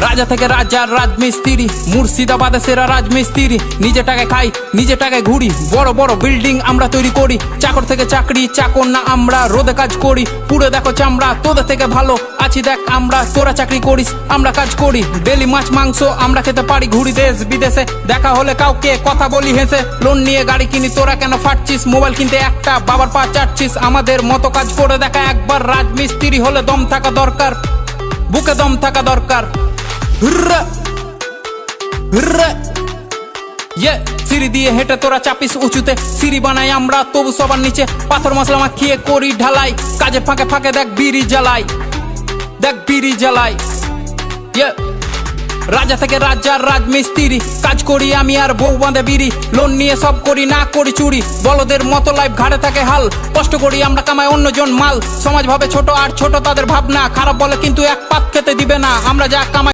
রাজা থেকে রাজার রাজমিস্ত্রি, মুর্শিদাবাদে সেরা রাজমিস্ত্রি। নিজে টাকায় খাই, নিজে টাকায় ঘুরি, বড় বড় বিল্ডিং আমরা তৈরি করি। চাকর থেকে চাকরি, চাকর না আমরা, রোদে কাজ করি, পুরো দেখো চামড়া। তোদের থেকে ভালো আছি দেখ আমরা, তোরা চাকরি করিস আমরা কাজ করি। ডেলি মাছ মাংস আমরা খেতে পারি, ঘুরি দেশ বিদেশে, দেখা হলে কাউকে কথা বলি হেসে। লোন নিয়ে গাড়ি কিনি, তোরা কেন ফাটছিস? মোবাইল কিনতে একটা বাবার পা চাটছিস। আমাদের মতো কাজ করে দেখা একবার, রাজমিস্ত্রি হলে দম থাকা দরকার, বুকে দম থাকা দরকার। হুররা হুররা ইয়ে, সিঁড়ি দিয়ে হেঁটে তোরা চাপিস উঁচুতে, সিঁড়ি বানাই আমরা তবু সবার নিচে। পাথর মশলা মাখিয়ে করি ঢালাই, কাজের ফাঁকে ফাঁকে দেখ বিড়ি জ্বালাই, দেখ বিড়ি জ্বালাই। ইয়ে, রাজা থেকে রাজার রাজমিস্ত্রি, কাজ করি আমি আর বউ বাঁধে বিড়ি। লোন নিয়ে সব করি, না করি চুরি, বলদের মতো লাইফ ঘাড়ে থাকে হাল। কষ্ট করি আমরা, কামাই অন্যজন মাল। সমাজ ভাবে ছোট আর ছোট তাদের ভাবনা, খারাপ বলে কিন্তু এক পাত খেতে দিবে না। আমরা যা কামাই